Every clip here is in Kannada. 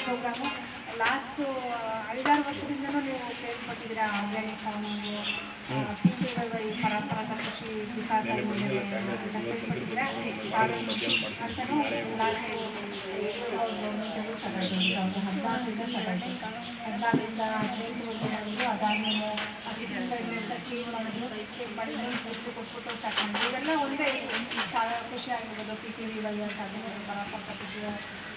ಪ್ರೋಗ್ರಾಮು ಲಾಸ್ಟು 5-6 ವರ್ಷದಿಂದಲೂ ನೀವು ಕೇಳ್ಕೊಟ್ಟಿದ್ದೀರಾ. ಆರ್ಗ್ಯಾನಿಕ್ ಫಾರ್ಮಿಂಗು, ಈ ಪರಂಪರಾಗತ ಕೃಷಿ ವಿಕಾಸ ಯೋಜನೆ ಕೇಳ್ಕೊಟ್ಟಿದ್ದೀರಾ. ಅಂತಲೂ ಲಾಸ್ಟ್ ಗೌರ್ಮೆಂಟಲ್ಲಿ ಸ್ಟಾರ್ಟ್ ಆಯಿತು, 2014 ಸ್ಟಾರ್ಟ್ ಆಯಿತು. 14ರಿಂದ 18 ಮಾಡಿದ್ರು. ಅದಾದಮೇಲೆ ಅಸಿಸ್ಟೆಂಟ್ ಚೇಂಜ್ ಮಾಡಿದ್ರು, ಕೊಟ್ಬಿಟ್ಟು ಸ್ಟಾರ್ಟ್ ಮಾಡಿದ್ರು. ಇವೆಲ್ಲ ಒಂದೇ ಸಾವಯವ ಕೃಷಿ ಆಗಿರ್ಬೋದು, PTVY ಅಂತ ಆಗಿರ್ಬೋದು, ಪರಂಪರಾಗತ ಕೃಷಿ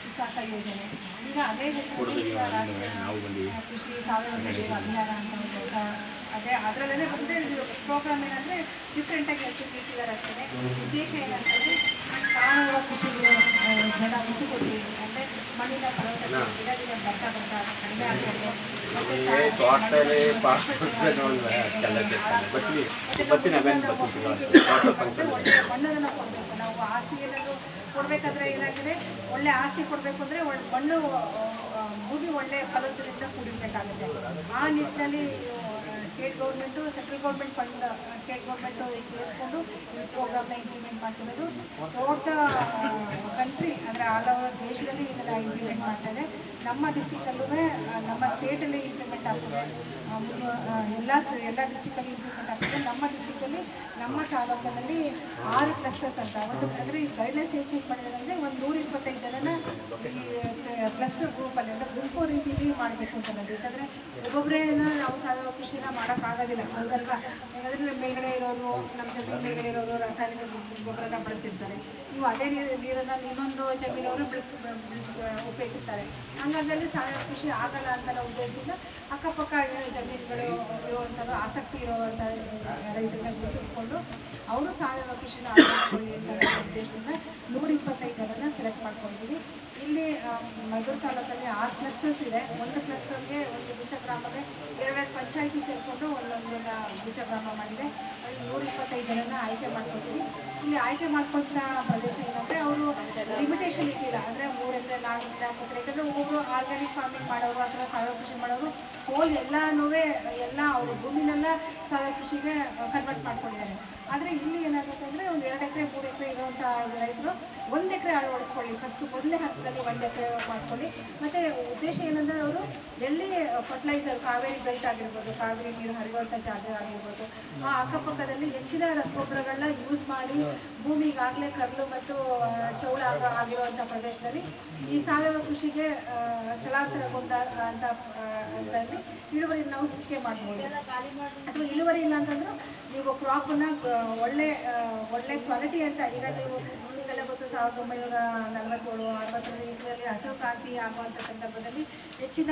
ವಿಕಾಸ ಯೋಜನೆ. ಈಗ ಅದೇ ಹೆಸರಲ್ಲಿ ರಾಷ್ಟ್ರೀಯ ಕೃಷಿ ಸಾವಯವ ಕೃಷಿ ಅಭಿಯಾನ ಅಂತ ಒಂದು ಅದೇ ಅದರಲ್ಲೇ ಒಂದೇ ಪ್ರೋಗ್ರಾಮ್ ಏನಂದರೆ ಡಿಫ್ರೆಂಟಾಗಿ ಹೆಸರು ಇಟ್ಟಿದ್ದಾರೆ ಅಷ್ಟೇ. ಉದ್ದೇಶ ಏನಂತಂದರೆ ಸಾವಯವ ಕೃಷಿಗೆ ಜನ ಮುಟ್ಟು ಕೊಡ್ತೀವಿ ಅಂದರೆ ಮಣ್ಣಿನ ಫಲವತ್ತತೆ ಗಿಡ ಬರ್ತಾ ಕಡಿಮೆ ಆಗ್ತದೆ. ಮಣ್ಣನ್ನು ಕೊಡಬೇಕು. ನಾವು ಆಸ್ತಿ ಏನಾದರೂ ಕೊಡಬೇಕಾದ್ರೆ ಏನಾಗಿದೆ, ಒಳ್ಳೆ ಆಸ್ತಿ ಕೊಡಬೇಕು ಅಂದರೆ ಮಣ್ಣು ಭೂಮಿ ಒಳ್ಳೆ ಫಲವತ್ತತೆಯಿಂದ ಕೂಡಿರಬೇಕಾಗುತ್ತೆ. ಆ ನಿಟ್ಟಿನಲ್ಲಿ state government, central government fund, state government ಸೇರಿಕೊಂಡು ಈ ಪ್ರೋಗ್ರಾಮ್ನ ಇಂಪ್ಲಿಮೆಂಟ್ ಮಾಡ್ತಿರೋದು. ಥ್ರೂಔಟ್ ದ ಕಂಟ್ರಿ ಅಂದರೆ ಆಲ್ ಓವರ್ ದೇಶದಲ್ಲಿ ಇದನ್ನು ಇಂಪ್ಲಿಮೆಂಟ್ ಮಾಡ್ತಾಯಿದೆ. ನಮ್ಮ ಡಿಸ್ಟಿಕಲ್ಲೂ ನಮ್ಮ ಸ್ಟೇಟಲ್ಲಿ ಇಂಪ್ಲಿಮೆಂಟ್ ಆಗ್ತದೆ. ಎಲ್ಲ ಡಿಸ್ಟಿಕಲ್ಲಿ ಇಂಪ್ಲಿಮೆಂಟ್ ಆಗ್ತದೆ. ನಮ್ಮ ಡಿಸ್ಟಿಕಲ್ಲಿ ನಮ್ಮ ತಾಲೂಕಿನಲ್ಲಿ 6 ಕ್ಲಸ್ಟರ್ಸ್ ಅಂತ ಒಂದು ಅಂದರೆ ಈ ಗೈಡ್ಲೈನ್ಸ್ ಏನು ಚೇಂಜ್ ಮಾಡಿದ್ದಾರೆ ಒಂದು 125 ಜನನ ಈ ಕ್ಲಸ್ಟರ್ ಗ್ರೂಪಲ್ಲಿ ಅಂದರೆ ಗುಂಪು ರೀತಿಯಲ್ಲಿ ಮಾಡಬೇಕು ಅಂತ ಬಂದು. ಯಾಕಂದರೆ ಒಬ್ಬೊಬ್ಬರೇ ನಾವು ಸಾವಯವ ಕೃಷಿನ ಮಾಡೋಕ್ಕಾಗೋದಿಲ್ಲ, ಹೌದಲ್ವಾ? ಯಾಕಂದರೆ ಮೇಲ್ಗಡೆ ಇರೋರು, ನಮ್ಮ ಜಮೀನು ಮೇಲ್ಗಡೆ ಇರೋರು ರಾಸಾಯನಿಕ ಗೊಬ್ಬರನ ಬಳಸ್ತಿರ್ತಾರೆ. ನೀವು ಅದೇ ನೀರನ್ನು ಇನ್ನೊಂದು ಜಮೀನವರು ಉಪಯೋಗಿಸ್ತಾರೆ. ಹಾಗಾಗಿ ಸಾವಯವ ಕೃಷಿ ಆಗಲ್ಲ ಅಂತ ನಾವು ಉದ್ದೇಶದಿಂದ ಅಕ್ಕಪಕ್ಕ ಜಮೀನುಗಳು ಇರುವಂಥದ್ದು ಆಸಕ್ತಿ ಇರುವಂಥ ರೈತರನ್ನ ಗುರುತಿಸ್ಕೊಂಡು ಅವರು ಸಾವಯವ ಕೃಷಿನ ಅಳವಡಿಸಿಕೊಳ್ಳಿ ಅಂತ ಉದ್ದೇಶದಿಂದ 125 ಜನನ ಸೆಲೆಕ್ಟ್ ಮಾಡ್ಕೊಂಡಿದ್ದೀವಿ. ಇಲ್ಲಿ ಮದ್ದೂರು ತಾಲೂಕಲ್ಲಿ 6 ಕ್ಲಸ್ಟರ್ಸ್ ಇದೆ. ಒಂದು ಕ್ಲಸ್ಟರ್ಗೆ ಒಂದು ಗುಚ್ಚ ಗ್ರಾಮಕ್ಕೆ 2 ಪಂಚಾಯಿತಿ ಸೇರಿಕೊಂಡು ಒಂದೊಂದು ಗುಚ್ಚ ಗ್ರಾಮ ಮಾಡಿದೆ. ಅಲ್ಲಿ 125 ಜನನ ಆಯ್ಕೆ ಮಾಡ್ಕೊತೀವಿ. ಇಲ್ಲಿ ಆಯ್ಕೆ ಮಾಡ್ಕೊಳ್ತಾ ಪ್ರದೇಶ ಏನಂದರೆ ಅವರು ಲಿಮಿಟೇಷನ್ ಇಟ್ಟಿಲ್ಲ, ಅಂದರೆ 3 ಎಕರೆ 4 ಎಕರೆ 5 ಎಕರೆ. ಯಾಕಂದರೆ ಒಬ್ಬೊಬ್ಬರು ಆರ್ಗ್ಯಾನಿಕ್ ಫಾರ್ಮಿಂಗ್ ಮಾಡೋರು ಅಥವಾ ಸಾವಯವ ಕೃಷಿ ಮಾಡೋರು ಎಲ್ಲ ಅವರು ಭೂಮಿನೆಲ್ಲ ಸಾವಯವ ಕೃಷಿಗೆ ಕನ್ವರ್ಟ್ ಮಾಡ್ಕೊಂಡಿದ್ದಾರೆ. ಆದರೆ ಇಲ್ಲಿ ಏನಾಗುತ್ತೆ ಅಂದರೆ ಒಂದು 2 ಎಕರೆ 3 ಎಕರೆ ಇರುವಂಥ ರೈತರು 1 ಎಕರೆ ಅಳವಡಿಸ್ಕೊಳ್ಳಿ, ಫಸ್ಟು ಮೊದಲನೇ ಹಂತದಲ್ಲಿ 1 ಎಕರೆ ಮಾಡ್ಕೊಳ್ಳಿ. ಮತ್ತು ಉದ್ದೇಶ ಏನಂದರೆ ಅವರು ಎಲ್ಲಿ ಫರ್ಟಿಲೈಸರ್ ಕಾವೇರಿ ಬೆಲ್ಟ್ ಆಗಿರ್ಬೋದು, ಕಾವೇರಿ ನೀರು ಹರಿಯುವಂಥ ಜಾಗ ಆಗಿರ್ಬೋದು, ಆ ಅಕ್ಕಪಕ್ಕದಲ್ಲಿ ಹೆಚ್ಚಿನ ರಸಗೊಬ್ಬರಗಳನ್ನ ಯೂಸ್ ಮಾಡಿ ಭೂಮಿಗಾಗಲೇ ಕರ್ಲು ಮತ್ತು ಚೌಳ ಆಗಿರುವಂಥ ಪ್ರದೇಶದಲ್ಲಿ ಈ ಸಾವಯವ ಕೃಷಿಗೆ ಸ್ಥಳಾಂತರಗೊಂಡ ಅಂತಲ್ಲಿ ಇಳುವರಿ ನಾವು ಹೆಚ್ಚಿಗೆ ಮಾಡ್ಬೋದು. ಅಥವಾ ಇಳುವರಿ ಇಲ್ಲ ಅಂತಂದ್ರೆ ನೀವು ಕ್ರಾಪನ್ನು ಒಳ್ಳೆ ಕ್ವಾಲಿಟಿ ಅಂತ ಈಗ ನೀವು ನಿಮಗೆಲ್ಲ ಗೊತ್ತು 1947-60 ಇಸ್ವಿಯಲ್ಲಿ ಹಸಿರು ಕ್ರಾಂತಿ ಆಗುವಂಥ ಸಂದರ್ಭದಲ್ಲಿ ಹೆಚ್ಚಿನ